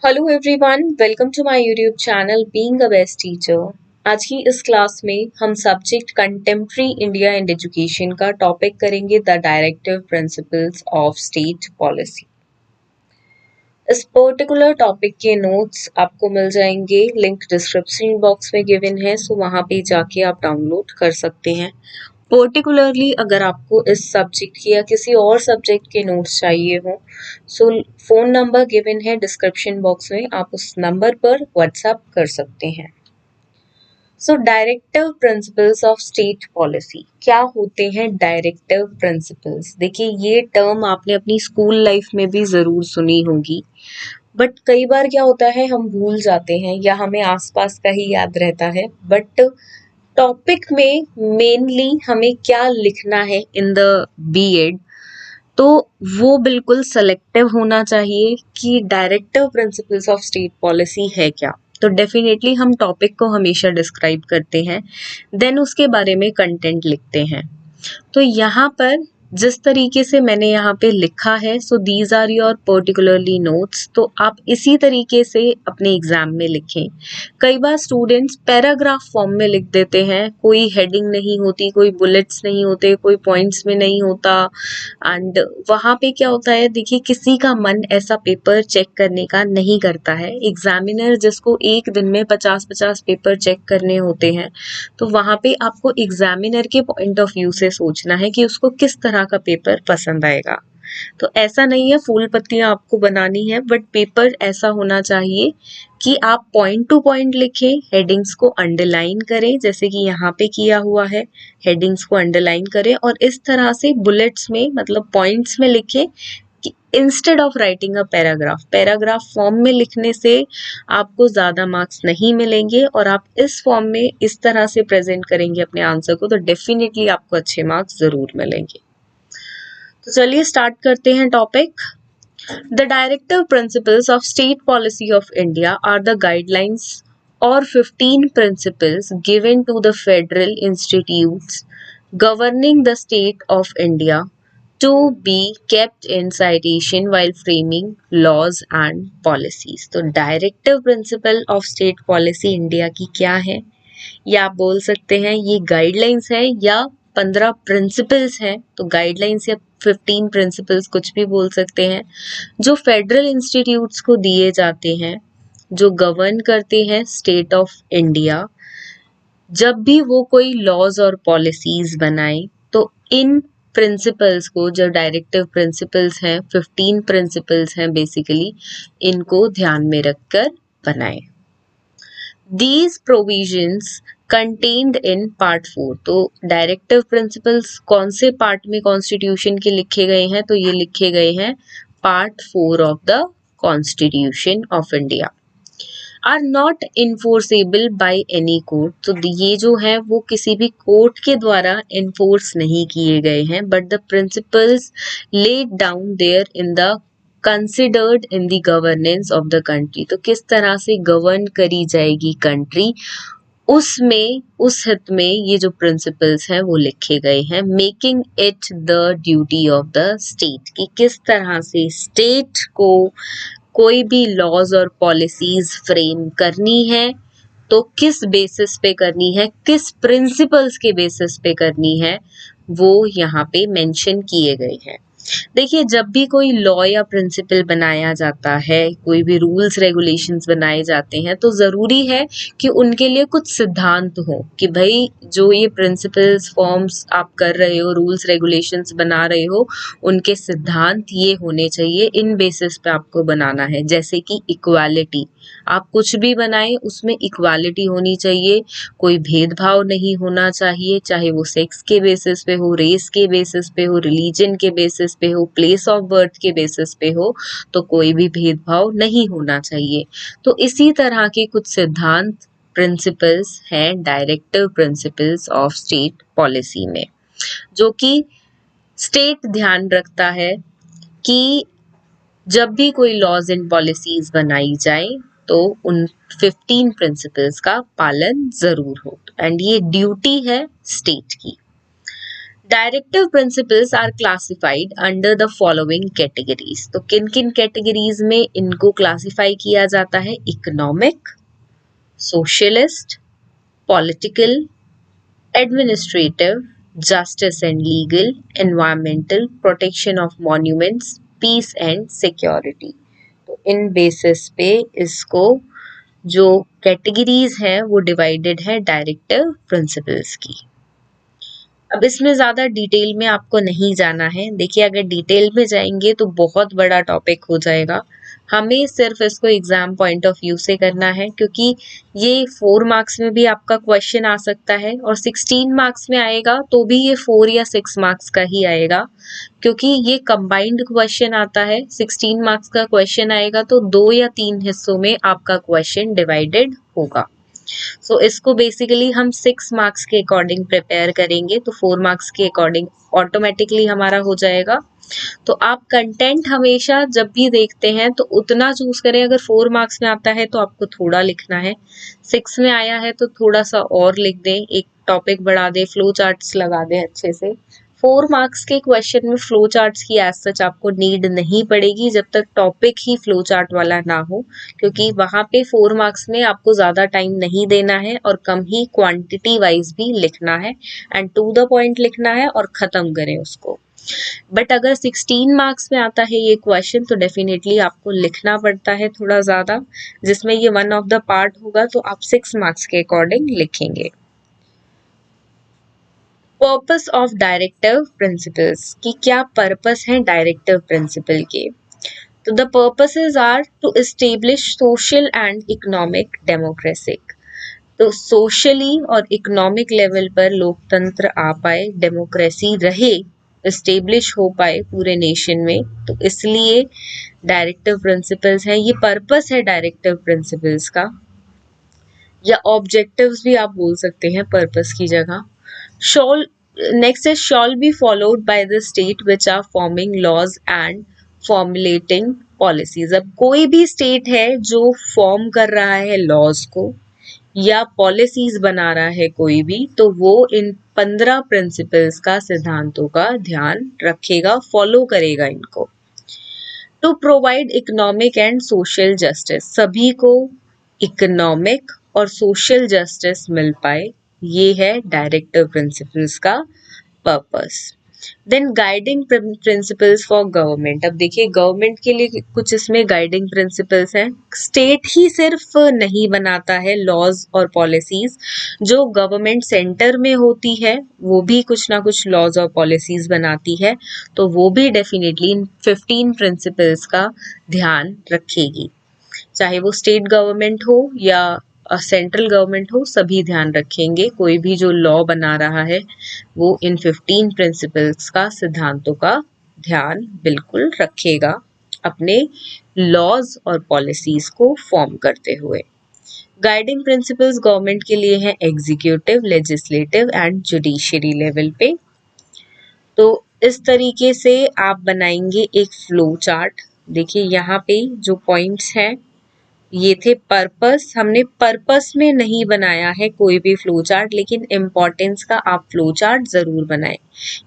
Hello everyone, welcome to my YouTube channel being a best teacher. आज की इस class में हम subject contemporary India and education का टॉपिक करेंगे the directive principles of state policy. इस पर्टिकुलर टॉपिक के नोट्स आपको मिल जाएंगे, लिंक डिस्क्रिप्शन बॉक्स में गिवन है, सो वहां पे जाके आप डाउनलोड कर सकते हैं। पर्टिकुलरली अगर आपको इस सब्जेक्ट की या किसी और सब्जेक्ट के नोट्स चाहिए हो, सो फोन नंबर गिवन है डिस्क्रिप्शन बॉक्स में, आप उस नंबर पर व्हाट्सएप कर सकते हैं। So directive principles of state policy क्या होते हैं? डायरेक्टिव प्रिंसिपल्स, देखिए ये टर्म आपने अपनी स्कूल लाइफ में भी जरूर सुनी होगी, बट कई बार क्या होता है हम भूल जाते हैं या हमें आसपास का ही याद रहता है। बट टॉपिक में मेनली हमें क्या लिखना है इन द बीएड, तो वो बिल्कुल सेलेक्टिव होना चाहिए कि directive principles of state policy है क्या। तो डेफिनेटली हम टॉपिक को हमेशा डिस्क्राइब करते हैं, देन उसके बारे में कंटेंट लिखते हैं। तो यहाँ पर जिस तरीके से मैंने यहाँ पे लिखा है, so these are your particularly notes, तो आप इसी तरीके से अपने एग्जाम में लिखें। कई बार स्टूडेंट्स पैराग्राफ फॉर्म में लिख देते हैं, कोई हेडिंग नहीं होती, कोई बुलेट्स नहीं होते, कोई पॉइंट्स में नहीं होता, एंड वहाँ पे क्या होता है, देखिए किसी का मन ऐसा पेपर चेक करने का नहीं करता है। एग्जामिनर जिसको एक दिन में 50-50 पेपर चेक करने होते हैं, तो वहाँ पे आपको एग्जामिनर के पॉइंट ऑफ व्यू से सोचना है कि उसको किस तरह का पेपर पसंद आएगा। तो ऐसा नहीं है फूल पत्तियां आपको बनानी है, बट पेपर ऐसा होना चाहिए कि आप पॉइंट टू पॉइंट लिखें, हेडिंग्स को अंडरलाइन करें जैसे कि यहाँ पे किया हुआ है, हेडिंग्स को अंडरलाइन करें और इस तरह से बुलेट्स में मतलब पॉइंट्स में लिखें कि instead of writing a paragraph form में लिखने से आपको ज्यादा मार्क्स नहीं मिलेंगे, और आप इस फॉर्म में इस तरह से प्रेजेंट करेंगे अपने आंसर को तो डेफिनेटली आपको अच्छे मार्क्स जरूर मिलेंगे। तो चलिए स्टार्ट करते हैं topic. The directive principles of state policy of India are the guidelines or 15 principles given to the federal institutes governing the state of India to be kept in citation while framing laws and policies. तो directive principle of state policy India की क्या है, या आप बोल सकते हैं ये गाइडलाइंस है या 15 प्रिंसिपल्स हैं। तो गाइडलाइंस या 15 प्रिंसिपल्स कुछ भी बोल सकते हैं, जो फेडरल इंस्टीट्यूट्स को दिए जाते हैं, जो गवर्न करते हैं स्टेट ऑफ इंडिया। जब भी वो कोई लॉज और पॉलिसीज बनाए, तो इन प्रिंसिपल्स को, जो डायरेक्टिव प्रिंसिपल्स हैं, 15 प्रिंसिपल्स हैं बेसिकली, इनको ध्यान में रखकर बनाए। These provisions contained in part 4, तो डायरेक्टिव प्रिंसिपल्स कौन से पार्ट में कॉन्स्टिट्यूशन के लिखे गए हैं, तो ये लिखे गए हैं part 4 of the constitution of India. Are not enforceable by any court, तो ये जो है वो किसी भी कोर्ट के द्वारा इन्फोर्स नहीं किए गए हैं, but the principles laid down there in the considered in the governance of the country, तो किस तरह से गवर्न करी जाएगी कंट्री, उसमें उस हित में ये जो प्रिंसिपल्स हैं वो लिखे गए हैं। Making it the duty of the state, कि किस तरह से स्टेट को कोई भी लॉज और पॉलिसीज फ्रेम करनी है, तो किस बेसिस पे करनी है, किस प्रिंसिपल्स के बेसिस पे करनी है, वो यहाँ पे मेंशन किए गए हैं। देखिए जब भी कोई लॉ या प्रिंसिपल बनाया जाता है, कोई भी रूल्स रेगुलेशंस बनाए जाते हैं, तो जरूरी है कि उनके लिए कुछ सिद्धांत हो कि भाई जो ये प्रिंसिपल्स फॉर्म्स आप कर रहे हो, रूल्स रेगुलेशंस बना रहे हो, उनके सिद्धांत ये होने चाहिए, इन बेसिस पे आपको बनाना है। जैसे कि इक्वालिटी, आप कुछ भी बनाए उसमें इक्वालिटी होनी चाहिए, कोई भेदभाव नहीं होना चाहिए, चाहे वो सेक्स के बेसिस पे हो, रेस के बेसिस पे हो, रिलीजन के बेसिस पे हो, प्लेस ऑफ बर्थ के बेसिस पे हो, तो कोई भी भेदभाव नहीं होना चाहिए। तो इसी तरह के कुछ सिद्धांत प्रिंसिपल्स हैं directive principles of state policy में, जो कि स्टेट ध्यान रखता है कि जब भी कोई लॉज एंड पॉलिसीज बनाई जाए तो उन 15 प्रिंसिपल्स का पालन जरूर हो, एंड ये ड्यूटी है स्टेट की। Directive principles are classified under the following categories. तो किन किन कैटेगरीज में इनको क्लासिफाई किया जाता है? Economic, socialist, political, administrative, justice and legal, environmental, protection of monuments, peace and security. तो इन बेसिस पे इसको जो कैटेगरीज हैं वो डिवाइडेड है डायरेक्टिव प्रिंसिपल्स की। अब इसमें ज़्यादा डिटेल में आपको नहीं जाना है। देखिए, अगर डिटेल में जाएंगे तो बहुत बड़ा टॉपिक हो जाएगा। हमें सिर्फ इसको एग्जाम पॉइंट ऑफ व्यू से करना है, क्योंकि ये 4 मार्क्स में भी आपका क्वेश्चन आ सकता है और 16 मार्क्स में आएगा तो भी ये 4 या 6 मार्क्स का ही आएगा, क्योंकि ये कंबाइंड क्वेश्चन आता है। 16 मार्क्स का क्वेश्चन आएगा तो 2 या 3 हिस्सों में आपका क्वेश्चन डिवाइडेड होगा। सो इसको बेसिकली हम 6 मार्क्स के अकॉर्डिंग प्रिपेयर करेंगे, तो 4 मार्क्स के अकॉर्डिंग ऑटोमेटिकली हमारा हो जाएगा। तो आप कंटेंट हमेशा जब भी देखते हैं तो उतना चूज करें। अगर 4 मार्क्स में आता है तो आपको थोड़ा लिखना है, 6 में आया है तो थोड़ा सा और लिख दें, एक टॉपिक बढ़ा दें, फ्लो चार्ट्स लगा दें अच्छे से। 4 मार्क्स के क्वेश्चन में फ्लो चार्ट्स की एज सच आपको नीड नहीं पड़ेगी जब तक टॉपिक ही फ्लो चार्ट वाला ना हो, क्योंकि वहां पे 4 मार्क्स में आपको ज्यादा टाइम नहीं देना है और कम ही क्वांटिटी वाइज भी लिखना है एंड टू द पॉइंट लिखना है और खत्म करें उसको। बट अगर 16 मार्क्स में आता है ये क्वेश्चन तो डेफिनेटली आपको लिखना पड़ता है थोड़ा ज्यादा, जिसमें ये वन ऑफ द पार्ट होगा, तो आप 6 मार्क्स के अकॉर्डिंग लिखेंगे। पर्पस ऑफ डायरेक्टिव प्रिंसिपल्स की क्या पर्पस है डायरेक्टिव प्रिंसिपल के? तो the purposes are to establish social and economic democracy. तो सोशली और इकोनॉमिक लेवल पर लोकतंत्र आ पाए, डेमोक्रेसी रहे, एस्टेब्लिश हो पाए पूरे नेशन में, तो इसलिए डायरेक्टिव प्रिंसिपल्स हैं। ये पर्पस है डायरेक्टिव प्रिंसिपल्स का, या ऑब्जेक्टिव्स भी आप बोल सकते हैं पर्पस की जगह। Shall next is shall be followed by the state which are forming laws and formulating policies. अब कोई भी स्टेट है जो फॉर्म कर रहा है लॉज को या पॉलिसीज बना रहा है कोई भी, तो वो इन 15 प्रिंसिपल्स का, सिद्धांतों का ध्यान रखेगा, फॉलो करेगा इनको। To provide economic and social justice, सभी को इकोनॉमिक और सोशल जस्टिस मिल पाए, ये है डायरेक्टिव प्रिंसिपल्स का purpose. Then guiding principles for government. अब देखिए, गवर्नमेंट के लिए कुछ इसमें गाइडिंग प्रिंसिपल्स हैं। स्टेट ही सिर्फ नहीं बनाता है लॉज और पॉलिसीज, जो गवर्नमेंट सेंटर में होती है वो भी कुछ ना कुछ लॉज और पॉलिसीज बनाती है, तो वो भी डेफिनेटली इन 15 प्रिंसिपल्स का ध्यान रखेगी। चाहे वो स्टेट गवर्नमेंट हो या सेंट्रल गवर्नमेंट हो, सभी ध्यान रखेंगे। कोई भी जो लॉ बना रहा है वो इन 15 प्रिंसिपल्स का, सिद्धांतों का ध्यान बिल्कुल रखेगा अपने लॉज और पॉलिसीज को फॉर्म करते हुए। गाइडिंग प्रिंसिपल्स गवर्नमेंट के लिए है executive, legislative and judiciary level पे। तो इस तरीके से आप बनाएंगे एक फ्लो चार्ट। देखिए, यहाँ पे जो पॉइंट्स हैं ये थे पर्पस। हमने पर्पस में नहीं बनाया है कोई भी फ्लो चार्ट, लेकिन इम्पोर्टेंस का आप फ्लो चार्ट जरूर बनाएं।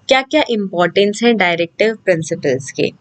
क्या क्या इम्पोर्टेंस है डायरेक्टिव प्रिंसिपल्स के?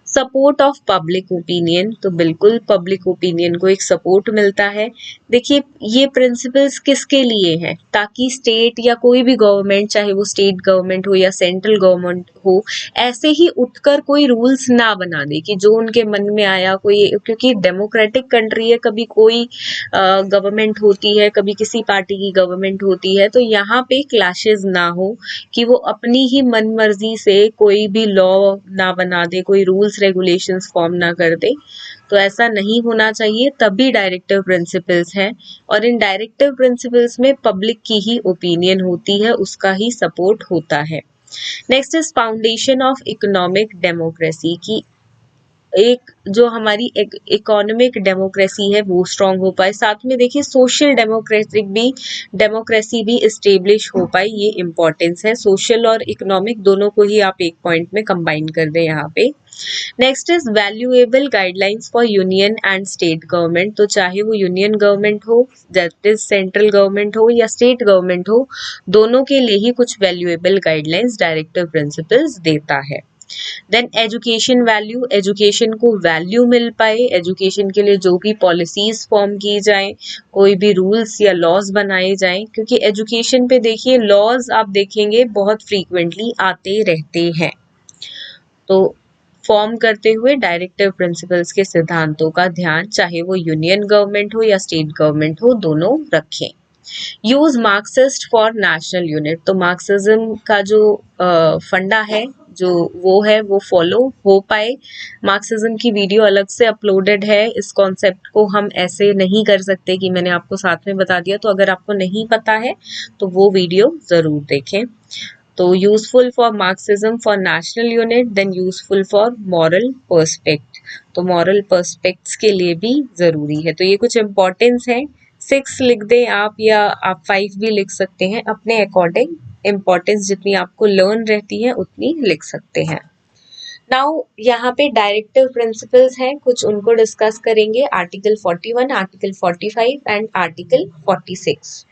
सपोर्ट ऑफ पब्लिक ओपिनियन, तो बिल्कुल पब्लिक ओपिनियन को एक सपोर्ट मिलता है। देखिए, ये प्रिंसिपल्स किसके लिए हैं? ताकि स्टेट या कोई भी गवर्नमेंट, चाहे वो स्टेट गवर्नमेंट हो या सेंट्रल गवर्नमेंट हो, ऐसे ही उठकर कोई रूल्स ना बना दे कि जो उनके मन में आया कोई, क्योंकि डेमोक्रेटिक कंट्री है, कभी कोई गवर्नमेंट होती है, कभी किसी पार्टी की गवर्नमेंट होती है, तो यहाँ पे क्लैशेस ना हो कि वो अपनी ही मन मर्जी से कोई भी लॉ ना बना दे, कोई रूल्स रेगुलेशंस फॉर्म ना कर दे। तो ऐसा नहीं होना चाहिए, तभी डायरेक्टिव प्रिंसिपल्स है। और इन डायरेक्टिव प्रिंसिपल्स में पब्लिक की ही ओपिनियन होती है, उसका ही सपोर्ट होता है। Next is foundation of economic democracy की एक जो हमारी इकोनॉमिक डेमोक्रेसी है वो स्ट्रांग हो पाए, साथ में देखिए सोशल डेमोक्रेसी भी इस्टेब्लिश हो पाए। ये इम्पोर्टेंस है, सोशल और इकोनॉमिक दोनों को ही आप एक पॉइंट में कंबाइन कर दें यहाँ पे। Next is valuable guidelines for union and state government. तो चाहे वो यूनियन गवर्नमेंट हो, दैट इज सेंट्रल गवर्नमेंट हो, या स्टेट गवर्नमेंट हो, दोनों के लिए ही कुछ वैल्यूएबल गाइडलाइंस डायरेक्टिव प्रिंसिपल्स देता है। देन एजुकेशन वैल्यू, एजुकेशन को वैल्यू मिल पाए, एजुकेशन के लिए जो भी पॉलिसीज फॉर्म की जाए, कोई भी रूल्स या लॉज बनाए जाएं, क्योंकि एजुकेशन पे देखिए लॉज आप देखेंगे बहुत फ्रीक्वेंटली आते रहते हैं। तो फॉर्म करते हुए डायरेक्टिव प्रिंसिपल्स के सिद्धांतों का ध्यान चाहे वो यूनियन गवर्नमेंट हो या स्टेट गवर्नमेंट हो, दोनों रखें। Use Marxist for national unit. तो मार्क्सिज्म का जो फंडा है, जो वो फॉलो हो पाए। मार्क्सिज्म की वीडियो अलग से अपलोडेड है, इस कॉन्सेप्ट को हम ऐसे नहीं कर सकते कि मैंने आपको साथ में बता दिया। तो अगर आपको नहीं पता है तो वो वीडियो जरूर देखें। तो useful for Marxism for national unit, then useful for moral perspective. तो मॉरल पर्सपेक्ट्स के लिए भी जरूरी है। तो ये कुछ इंपॉर्टेंस है, 6 लिख दें आप या आप 5 भी लिख सकते हैं, अपने अकॉर्डिंग इम्पोर्टेंस जितनी आपको लर्न रहती है उतनी लिख सकते हैं। नाउ यहाँ पे डायरेक्टिव प्रिंसिपल्स हैं, कुछ उनको डिस्कस करेंगे। Article 41, article 45 and article 46।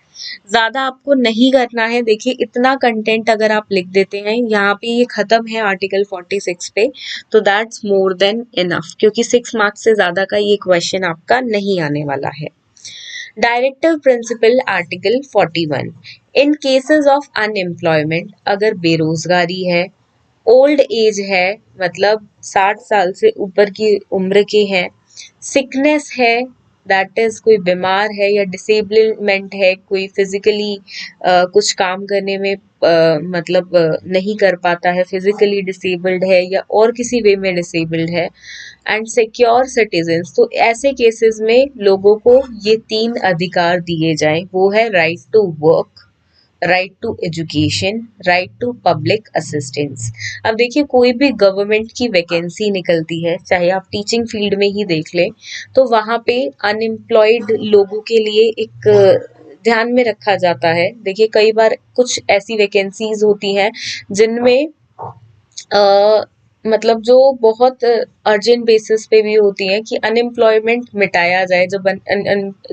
ज्यादा आपको नहीं करना है, देखिए इतना कंटेंट अगर आप लिख देते हैं, यहाँ पे ये खत्म है आर्टिकल 46 पे, तो दैट्स मोर देन इनफ, क्योंकि 6 मार्क्स से ज्यादा का ये क्वेश्चन आपका नहीं आने वाला है। Directive principle article 41, in cases of unemployment, अगर बेरोजगारी है, ओल्ड एज है मतलब 60 साल से ऊपर की उम्र के हैं, सिकनेस है दैट इज कोई बीमार है, या डिसेबलमेंट है, कोई फिजिकली कुछ काम करने में नहीं कर पाता है, फिजिकली डिसेबल्ड है या और किसी वे में डिसेबल्ड है, एंड सिक्योर सिटीजन्स। तो ऐसे केसेस में लोगों को ये 3 अधिकार दिए जाएं, वो है right to work, right to education, right to public assistance. अब देखिए कोई भी गवर्नमेंट की वैकेंसी निकलती है, चाहे आप टीचिंग फील्ड में ही देख लें, तो वहां पे अनएम्प्लॉयड लोगों के लिए एक ध्यान में रखा जाता है। देखिए कई बार कुछ ऐसी वैकेंसीज होती हैं जिनमें मतलब जो बहुत अर्जेंट बेसिस पे भी होती हैं कि अनएम्प्लॉयमेंट मिटाया जाए। जब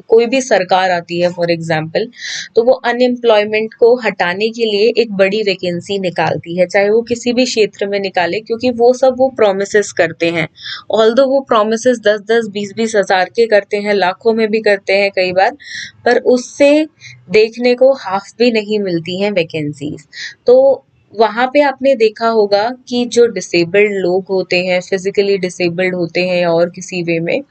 कोई भी सरकार आती है फॉर एग्जांपल, तो वो अनएम्प्लॉयमेंट को हटाने के लिए एक बड़ी वैकेंसी निकालती है, चाहे वो किसी भी क्षेत्र में निकाले, क्योंकि वो प्रोमिसेस करते हैं। ऑल्दो वो प्रोमिसेस 10-10, 20-20 हजार के करते हैं, लाखों में भी करते हैं कई बार, पर उससे देखने को हाफ भी नहीं मिलती हैं वैकेंसीज। तो वहां पे आपने देखा होगा कि जो डिसेबल्ड लोग होते हैं, फिजिकली डिसेबल्ड होते हैं और किसी वे में,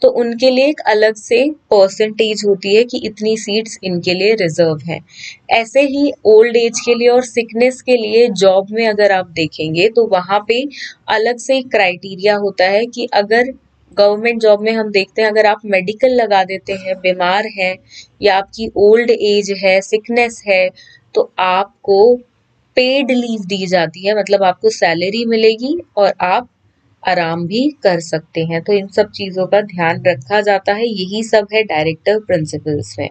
तो उनके लिए एक अलग से परसेंटेज होती है कि इतनी सीट्स इनके लिए रिजर्व है। ऐसे ही ओल्ड एज के लिए और सिकनेस के लिए जॉब में अगर आप देखेंगे तो वहां पे अलग से एक क्राइटेरिया होता है कि अगर गवर्नमेंट जॉब में हम देखते हैं, अगर आप मेडिकल लगा देते हैं, बीमार हैं, या आपकी ओल्ड एज है, सिकनेस है, तो आपको पेड लीव दी जाती है, मतलब आपको सैलरी मिलेगी और आप आराम भी कर सकते हैं। तो इन सब चीजों का ध्यान रखा जाता है, यही सब है डायरेक्टिव प्रिंसिपल्स में।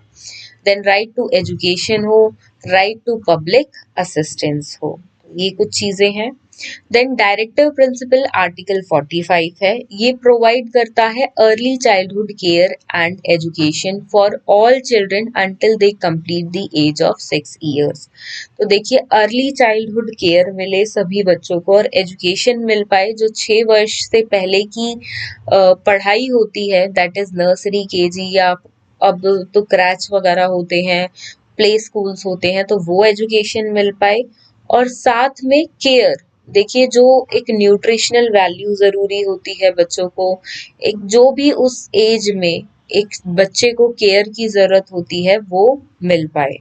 देन राइट टू एजुकेशन हो, राइट टू पब्लिक असिस्टेंस हो, ये कुछ चीजें हैं। देन डायरेक्टिव प्रिंसिपल आर्टिकल 45 है, ये प्रोवाइड करता है early childhood care and education for all children until they complete the age of 6 years. तो देखिए अर्ली चाइल्डहुड केयर मिले सभी बच्चों को, और एजुकेशन मिल पाए, जो 6 वर्ष से पहले की पढ़ाई होती है, दैट इज नर्सरी, केजी, या अब तो क्रैच वगैरह होते हैं, प्ले स्कूल्स होते हैं, तो वो एजुकेशन मिल पाए। और साथ में केयर, देखिए जो एक न्यूट्रिशनल वैल्यू जरूरी होती है बच्चों को, एक जो भी उस एज में एक बच्चे को केयर की जरूरत होती है, वो मिल पाए।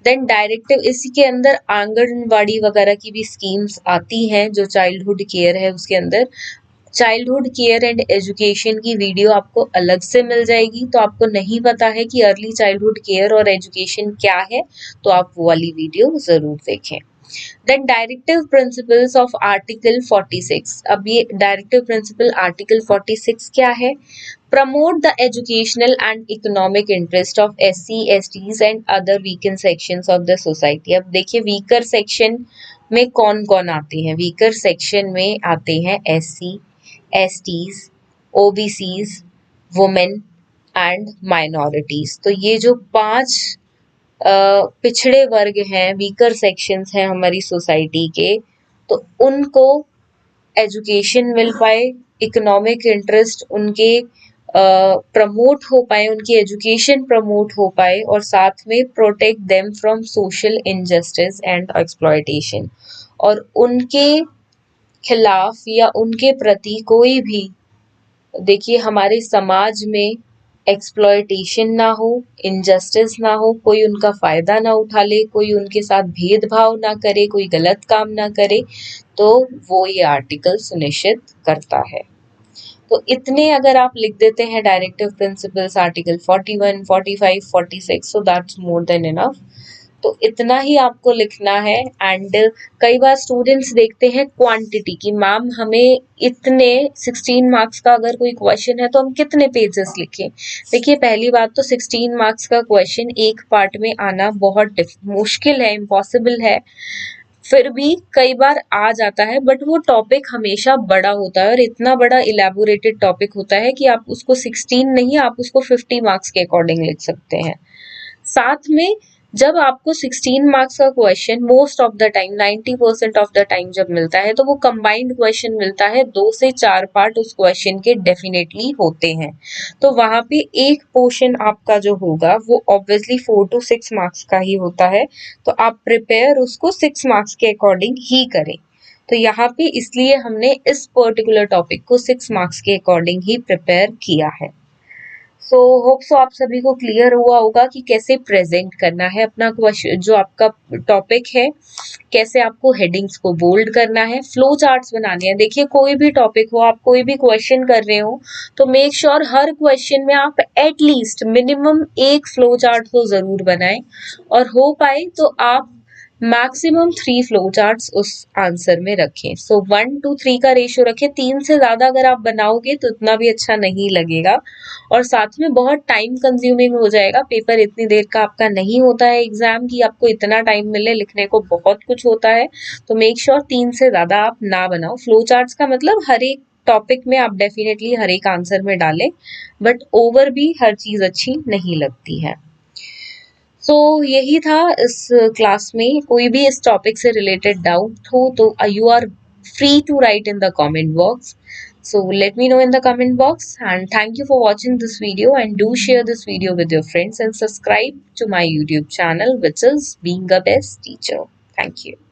देन डायरेक्टिव, इसी के अंदर आंगनवाड़ी वगैरह की भी स्कीम्स आती हैं, जो चाइल्डहुड केयर है उसके अंदर। चाइल्डहुड केयर एंड एजुकेशन की वीडियो आपको अलग से मिल जाएगी, तो आपको नहीं पता है कि अर्ली चाइल्डहुड केयर और एजुकेशन क्या है, तो आप वो वाली वीडियो जरूर देखें। Then directive principles of article 46। अब ये डायरेक्टिव प्रिंसिपल आर्टिकल 46 क्या है? Promote the educational and economic interest of SC, STs and other weaker sections of the society. अब देखिए वीकर सेक्शन में कौन कौन आते हैं? वीकर सेक्शन में आते हैं SC, STs, OBCs, women and minorities. तो ये जो 5 पिछड़े वर्ग हैं, वीकर सेक्शंस हैं हमारी सोसाइटी के, तो उनको एजुकेशन मिल पाए, इकोनॉमिक इंटरेस्ट उनके प्रमोट हो पाए, उनकी एजुकेशन प्रमोट हो पाए, और साथ में protect them from social injustice and exploitation, और उनके खिलाफ या उनके प्रति कोई भी, देखिए हमारे समाज में एक्सप्लॉयटेशन ना हो, इनजस्टिस ना हो, कोई उनका फायदा ना उठा ले, कोई उनके साथ भेदभाव ना करे, कोई गलत काम ना करे, तो वो ये आर्टिकल सुनिश्चित करता है। तो इतने अगर आप लिख देते हैं directive principles article 41, 45, 46, so that's more than enough. तो इतना ही आपको लिखना है। एंड कई बार स्टूडेंट्स देखते हैं क्वांटिटी की, मैम हमें इतने 16 मार्क्स का अगर कोई क्वेश्चन है तो हम कितने पेजेस लिखें? देखिए पहली बात तो 16 मार्क्स का क्वेश्चन एक पार्ट में आना बहुत मुश्किल है, इम्पॉसिबल है। फिर भी कई बार आ जाता है, बट वो टॉपिक हमेशा बड़ा होता है और इतना बड़ा इलेबोरेटेड टॉपिक होता है कि आप उसको 16 नहीं, आप उसको 50 मार्क्स के अकॉर्डिंग लिख सकते हैं। साथ में जब आपको 16 मार्क्स का question most of the time 90% of the time जब मिलता है, तो वो कंबाइंड क्वेश्चन मिलता है, 2 से 4 पार्ट उस क्वेश्चन के डेफिनेटली होते हैं। तो वहां पे एक पोर्शन आपका जो होगा वो ऑब्वियसली 4 to 6 मार्क्स का ही होता है, तो आप प्रिपेयर उसको 6 मार्क्स के अकॉर्डिंग ही करें। तो यहाँ पे इसलिए हमने इस पर्टिकुलर टॉपिक को 6 मार्क्स के अकॉर्डिंग ही प्रिपेयर किया है। सो होप सो आप सभी को क्लियर हुआ होगा कि कैसे प्रेजेंट करना है अपना क्वेश्चन, जो आपका टॉपिक है, कैसे आपको हेडिंग्स को बोल्ड करना है, फ्लो चार्ट्स बनाने हैं। देखिए कोई भी टॉपिक हो, आप कोई भी क्वेश्चन कर रहे हो, तो मेक श्योर हर क्वेश्चन में आप एटलीस्ट मिनिमम एक फ्लो चार्ट तो जरूर बनाएं, और हो पाए तो आप मैक्सिमम 3 फ्लो चार्ट्स उस आंसर में रखें। सो 1 to 3 का रेशियो रखें, 3 से ज्यादा अगर आप बनाओगे तो उतना भी अच्छा नहीं लगेगा, और साथ में बहुत टाइम कंज्यूमिंग हो जाएगा। पेपर इतनी देर का आपका नहीं होता है एग्जाम की आपको इतना टाइम मिले, लिखने को बहुत कुछ होता है। तो मेक श्योर 3 से ज्यादा आप ना बनाओ। फ्लो चार्ट्स का मतलब हर एक टॉपिक में आप डेफिनेटली हर एक आंसर में डालें, बट ओवर भी हर चीज अच्छी नहीं लगती है। सो यही था इस क्लास में। कोई भी इस टॉपिक से रिलेटेड डाउट हो तो you are free to write in the comment box. So let me know in the comment box, and thank you for watching this video, and do share this video with your friends and subscribe to my YouTube channel, which is Being a Best Teacher. Thank you.